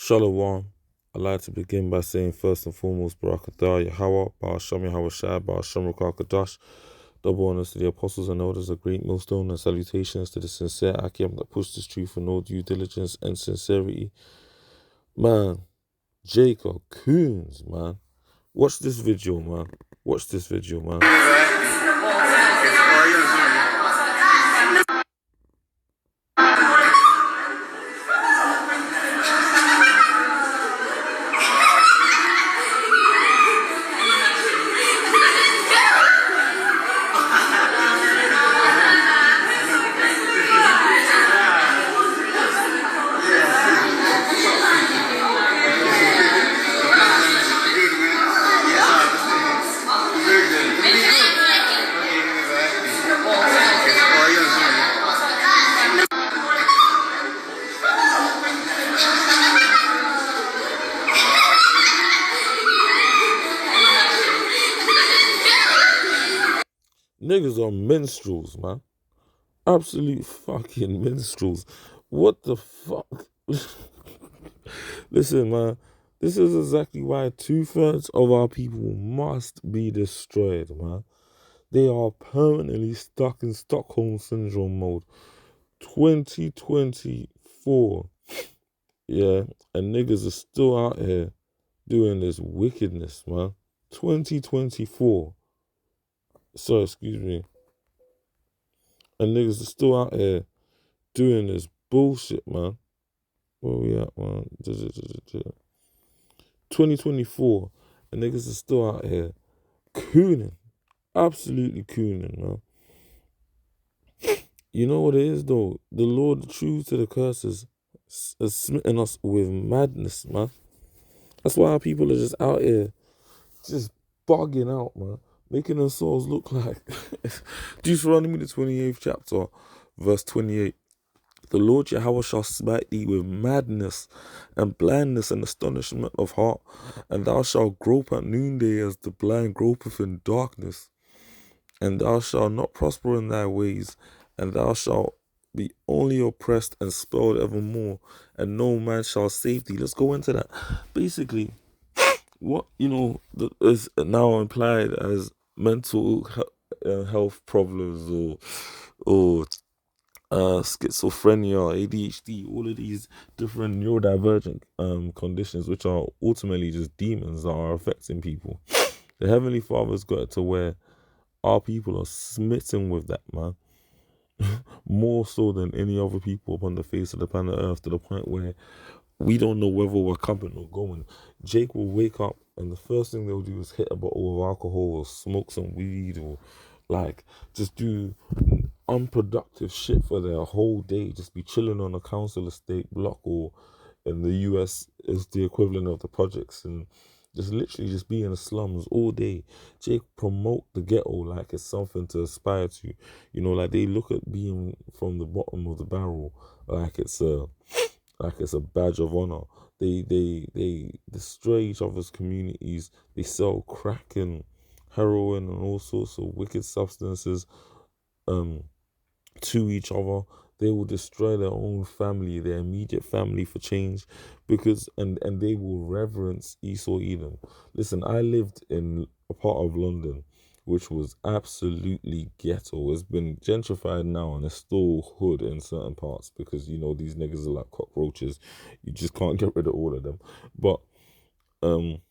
Shalom. I'd like to begin by saying first and foremost, Barakatah Yahweh, Ba'asham Yahweh Shai, Ba'asham Rakakadash. Double honors to the apostles and elders, a great millstone, and salutations to the sincere Akim that pushed this truth with no due diligence and sincerity. Man, Jacob, coons, man. Watch this video, man. Watch this video, man. Niggas are minstrels, man. Absolute fucking minstrels. What the fuck? Listen, man. This is exactly why 2/3 of our people must be destroyed, man. They are permanently stuck in Stockholm Syndrome mode. 2024. Yeah, and niggas are still out here doing this wickedness, man. 2024. So, excuse me. And niggas are still out here doing this bullshit, man. Where we at, man? 2024. And niggas are still out here cooning. Absolutely cooning, man. You know what it is, though? The Lord, true to the curses, has smitten us with madness, man. That's why our people are just out here, just bugging out, man. Making themselves look like Deuteronomy the 28th chapter, verse 28. The Lord Yahweh shall smite thee with madness and blindness and astonishment of heart, and thou shalt grope at noonday as the blind gropeth in darkness. And thou shalt not prosper in thy ways, and thou shalt be only oppressed and spoiled evermore, and no man shall save thee. Let's go into that. Basically, what is now implied as mental health problems or schizophrenia, ADHD, all of these different neurodivergent conditions, which are ultimately just demons that are affecting people. The Heavenly Father's got it to where our people are smitten with that, man. More so than any other people upon the face of the planet Earth, to the point where we don't know whether we're coming or going. Jake will wake up and the first thing they'll do is hit a bottle of alcohol or smoke some weed or like just do unproductive shit for their whole day. Just be chilling on a council estate block, or in the US is the equivalent of the projects, and just literally just be in the slums all day. Jake promote the ghetto like it's something to aspire to. You know, like they look at being from the bottom of the barrel like it's a badge of honor. They destroy each other's communities. They sell crack and heroin and all sorts of wicked substances to each other. They will destroy their own family, their immediate family, for change, because and they will reverence Esau Edom. Listen, I lived in a part of London which was absolutely ghetto. It's been gentrified now and it's still hood in certain parts because, you know, these niggas are like cockroaches. You just can't get rid of all of them. But I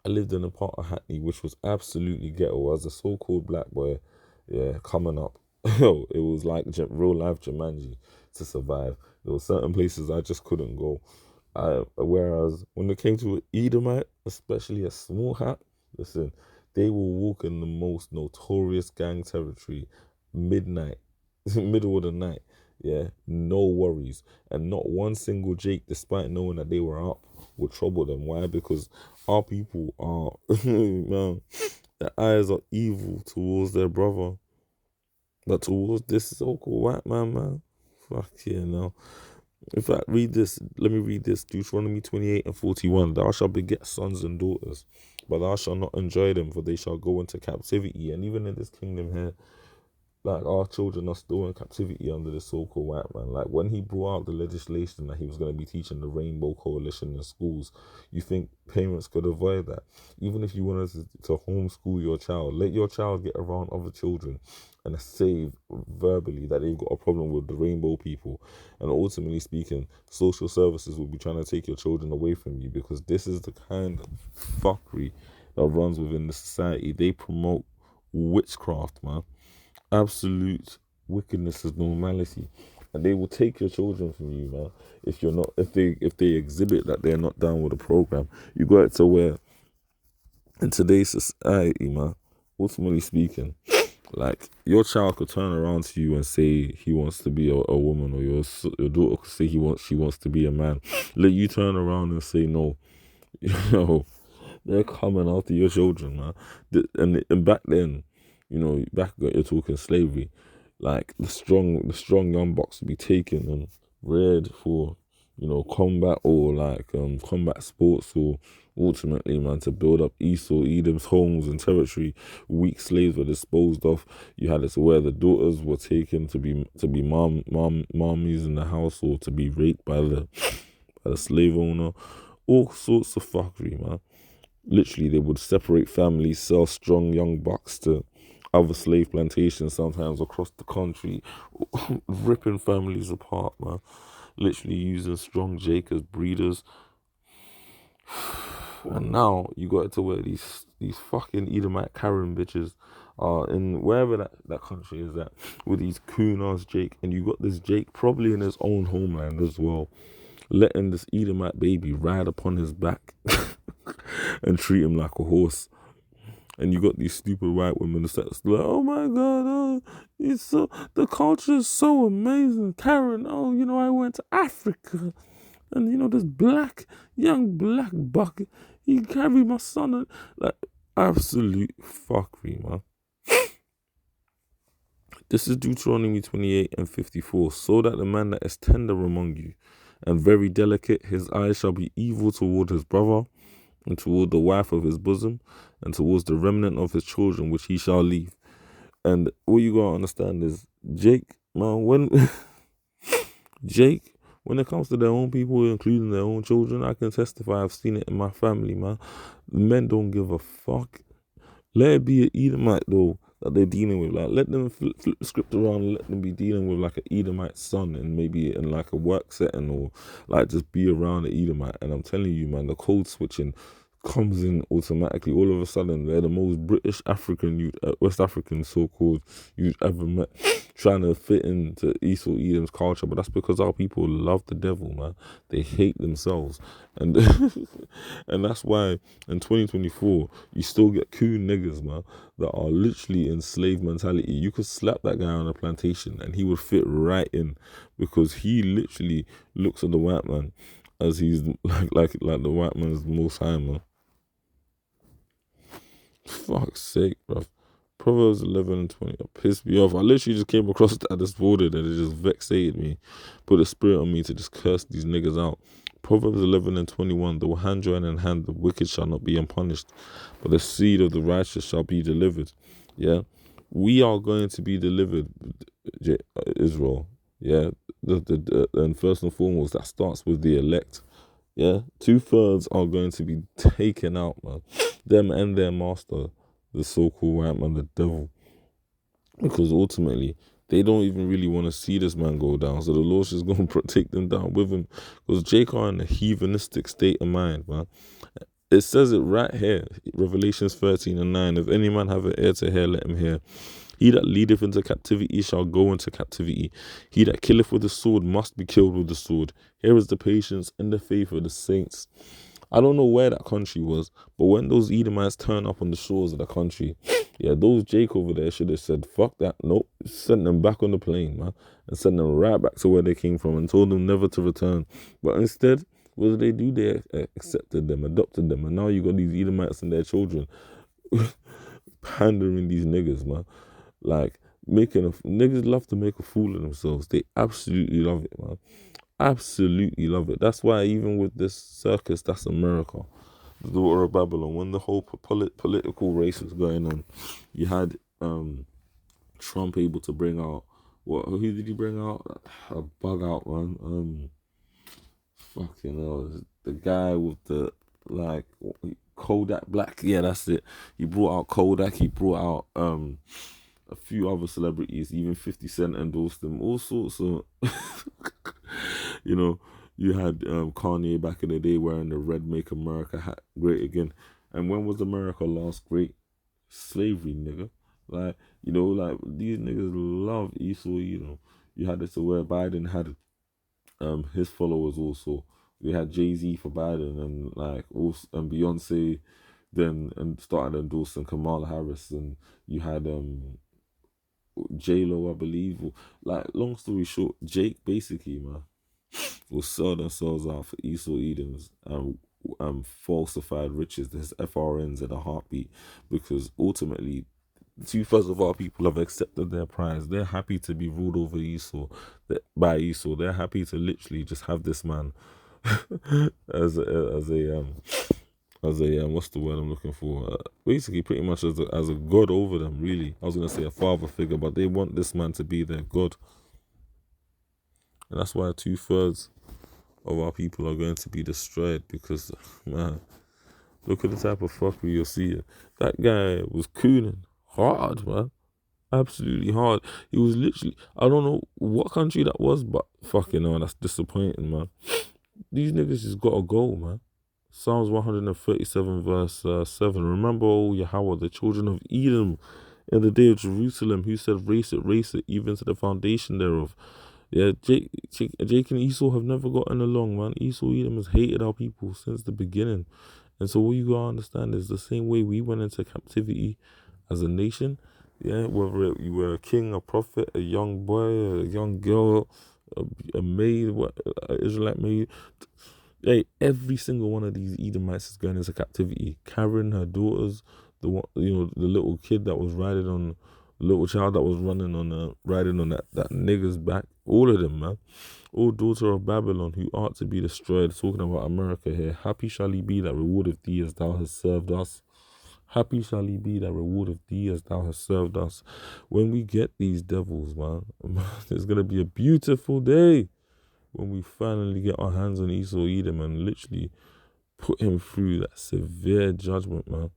lived in a part of Hackney which was absolutely ghetto. As a so-called black boy, yeah, coming up, it was like real life Jumanji to survive. There were certain places I just couldn't go. Whereas when it came to an Edomite, especially a small hat, listen, they will walk in the most notorious gang territory midnight, middle of the night. Yeah, no worries. And not one single Jake, despite knowing that they were up, would trouble them. Why? Because our people are, man, their eyes are evil towards their brother. But towards this so-called white man. Fuck yeah, no. In fact, read this. Let me read this. Deuteronomy 28 and 41. Thou shalt beget sons and daughters, but thou shalt not enjoy them, for they shall go into captivity. And even in this kingdom here, like our children are still in captivity under this so-called white man. Like when he brought out the legislation that he was going to be teaching the Rainbow Coalition in schools, you think parents could avoid that? Even if you wanted to homeschool your child, let your child get around other children and say verbally that they've got a problem with the rainbow people, and ultimately speaking, social services will be trying to take your children away from you, because this is the kind of fuckery that runs within the society. They promote witchcraft, man. Absolute wickedness is normality, and they will take your children from you, man. If you're not, if they exhibit that they're not down with the program, you got it to where in today's society, man. Ultimately speaking, like your child could turn around to you and say he wants to be a woman, or your daughter could say she wants to be a man. Let you turn around and say no. You know, they're coming after your children, man. And back then, back when you're talking slavery, like the strong young bucks would be taken and reared for, combat, or like combat sports, or ultimately, man, to build up Esau, Edom's homes and territory. Weak slaves were disposed of. You had it to where the daughters were taken to be mommies in the house, or to be raped by the slave owner. All sorts of fuckery, man. Literally, they would separate families, sell strong young bucks to other slave plantations, sometimes across the country, ripping families apart, man. Literally using strong Jake as breeders. And now you got it to where these fucking Edomite Karen bitches are in wherever that country is at, with these coon ass Jake, and you got this Jake probably in his own homeland as well, letting this Edomite baby ride upon his back and treat him like a horse. And you got these stupid white women that's like, oh my God, the culture is so amazing. Karen, I went to Africa, and this young black buck, he carried my son, and like, absolute fuckery, man. This is Deuteronomy 28:54. So that the man that is tender among you and very delicate, his eyes shall be evil toward his brother, and toward the wife of his bosom, and towards the remnant of his children which he shall leave. And what you gotta understand is, Jake, man, when it comes to their own people, including their own children, I can testify, I've seen it in my family, man. Men don't give a fuck. Let it be an Edomite, though, that they're dealing with. Like, let them flip the script around and let them be dealing with like an Edomite son, and maybe in like a work setting, or like just be around an Edomite. And I'm telling you, man, the code switching comes in automatically. All of a sudden, they're the most British African, West African so-called you've ever met, trying to fit into Esau Edom's culture. But that's because our people love the devil, man. They hate themselves, and and that's why in 2024 you still get coon niggas, man, that are literally in slave mentality. You could slap that guy on a plantation and he would fit right in, because he literally looks at the white man as he's like the white man's most high, man. Fuck's sake, bruv. Proverbs 11:20 pissed me off. I literally just came across that this morning and it just vexated me. Put a spirit on me to just curse these niggas out. Proverbs 11:21, the hand-joined in hand, the wicked shall not be unpunished, but the seed of the righteous shall be delivered. Yeah, we are going to be delivered, Israel. Yeah, and first and foremost, that starts with the elect. Yeah, 2/3 are going to be taken out, man. Them and their master, the so-called white man, the devil. Because ultimately, they don't even really want to see this man go down. So the Lord's just going to take them down with him. Because Jake are in a heathenistic state of mind, man. It says it right here, Revelations 13:9. If any man have an ear to hear, let him hear. He that leadeth into captivity shall go into captivity. He that killeth with the sword must be killed with the sword. Here is the patience and the faith of the saints. I don't know where that country was, but when those Edomites turn up on the shores of the country, yeah, those Jake over there should have said, fuck that, nope, sent them back on the plane, man, and sent them right back to where they came from and told them never to return. But instead, what did they do? They accepted them, adopted them, and now you got these Edomites and their children pandering these niggas, man. Like, niggas love to make a fool of themselves. They absolutely love it, man. Absolutely love it. That's why even with this circus, that's America, the daughter of Babylon, when the whole political race was going on, you had Trump able to bring out who did he bring out? A bug out one. Fucking hell, the guy with the like Kodak Black. Yeah, that's it. He brought out Kodak. He brought out a few other celebrities. Even 50 Cent endorsed them. All sorts of you know. You had Kanye back in the day wearing the red "Make America hat great again." And when was America last great? Slavery, nigga. Like, like these niggas love Esau. You had it to where Biden had his followers also. We had Jay-Z for Biden, and like also and Beyonce then and started endorsing Kamala Harris, and you had J Lo, I believe. Like, long story short, Jake basically, man, will sell themselves out for Esau Edom's falsified riches, his FRNs in a heartbeat, because ultimately 2/3 of our people have accepted their prize. They're happy to be ruled over by Esau. They're happy to literally just have this man as a what's the word I'm looking for? Basically, pretty much as a god over them. Really, I was gonna say a father figure, but they want this man to be their god, and that's why 2/3 of our people are going to be destroyed. Because, man, look at the type of fucker you'll see. That guy was cooning hard, man. Absolutely hard. He was literally, I don't know what country that was, but fucking hell, that's disappointing, man. These niggas just gotta go, man. Psalms 137 verse 7. Remember, O Yahweh, the children of Edom in the day of Jerusalem, who said, race it, even to the foundation thereof. Yeah, Jake and Esau have never gotten along, man. Esau Edom has hated our people since the beginning. And so what you gotta understand is the same way we went into captivity as a nation, yeah, whether you were a king, a prophet, a young boy, a young girl, a maid, an Israelite maid, hey, every single one of these Edomites is going into captivity, carrying her daughters, the one, the little kid that was riding on, the little child that was riding on that nigger's back, all of them, man. O daughter of Babylon, who art to be destroyed, talking about America here, happy shall he be that rewardeth thee as thou hast served us. Happy shall he be that rewardeth thee as thou hast served us. When we get these devils, man, it's going to be a beautiful day when we finally get our hands on Esau Edom and literally put him through that severe judgment, man.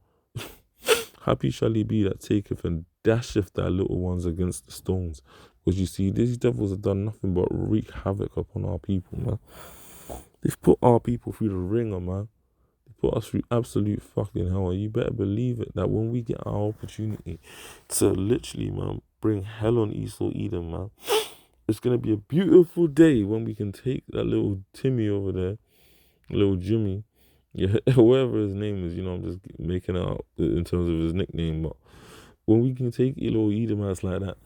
Happy shall he be that taketh and dasheth thy little ones against the stones. Because you see, these devils have done nothing but wreak havoc upon our people, man. They've put our people through the ringer, man. They put us through absolute fucking hell. And you better believe it, that when we get our opportunity to literally, man, bring hell on Esau Edom, man, it's going to be a beautiful day when we can take that little Timmy over there, little Jimmy, yeah, whatever his name is, I'm just making it out in terms of his nickname, but when we can take little Edomites like that,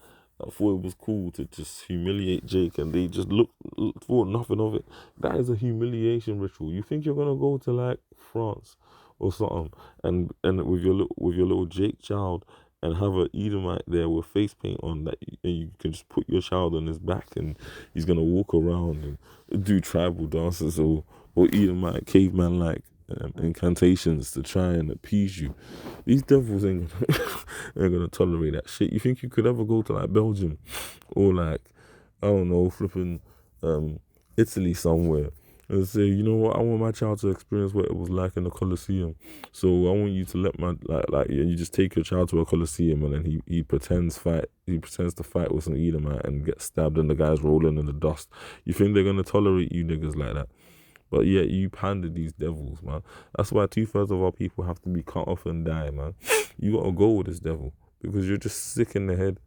I thought it was cool to just humiliate Jake, and they just thought nothing of it. That is a humiliation ritual. You think you're gonna go to like France or something, and with your little Jake child, and have an Edomite there with face paint on that, and you can just put your child on his back, and he's gonna walk around and do tribal dances or Edomite caveman like incantations to try and appease you. These devils ain't gonna tolerate that shit. You think you could ever go to like Belgium or like, I don't know, flipping Italy somewhere and say, you know what, I want my child to experience what it was like in the Colosseum. So I want you to let my like and you just take your child to a Colosseum, and then he pretends to fight with some Edomite and get stabbed, and the guy's rolling in the dust. You think they're gonna tolerate you niggas like that? But yeah, you pander these devils, man. That's why 2/3 of our people have to be cut off and die, man. You gotta go with this devil because you're just sick in the head.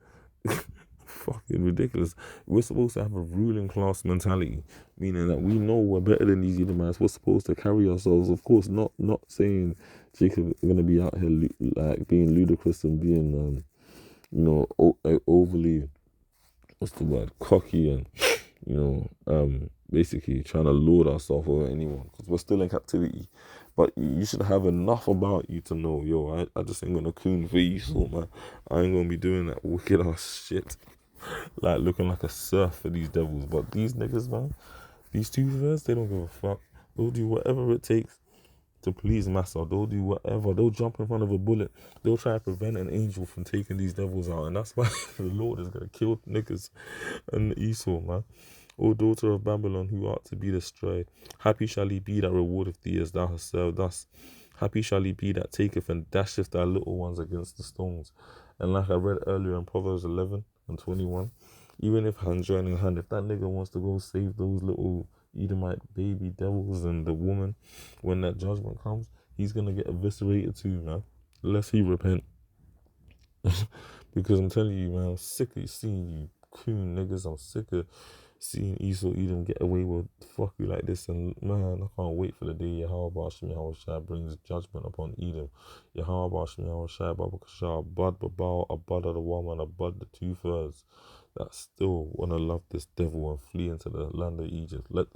Fucking ridiculous. We're supposed to have a ruling class mentality, meaning that we know we're better than these Edomites. We're supposed to carry ourselves, of course, not saying Jacob gonna be out here like being ludicrous and being overly, what's the word, cocky, and basically trying to lord ourselves over anyone, because we're still in captivity. But you should have enough about you to know, yo, I just ain't gonna coon for Esau, man. I ain't gonna be doing that wicked ass shit, like looking like a serf for these devils. But these niggas, man, these 2/3, they don't give a fuck. They'll do whatever it takes to please Massa. They'll do whatever. They'll jump in front of a bullet. They'll try to prevent an angel from taking these devils out. And that's why the Lord is going to kill niggas and Esau, man. O daughter of Babylon, who art to be destroyed, happy shall he be that rewardeth thee as thou hast served us. Happy shall he be that taketh and dasheth thy little ones against the stones. And like I read earlier in Proverbs 11 and 21, even if hand joining hand, if that nigga wants to go save those little Edomite baby devils and the woman, when that judgment comes, he's gonna get eviscerated too, man. Unless he repent. Because I'm telling you, man, I'm sick of seeing you coon niggas. I'm sick of seeing Esau Edom get away with fuck you like this. And man, I can't wait for the day Yahweh Shemi Shai brings judgment upon Edom. Yahweh Shemi Shai Babakashah, Abad Babal, Abad of the woman, Abad the 2/3 that still want to love this devil and flee into the land of Egypt. Let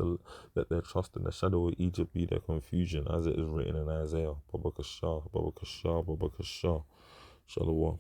their trust in the shadow of Egypt be their confusion, as it is written in Isaiah. Babakashah, Babakashah, Babakashah. Shalom.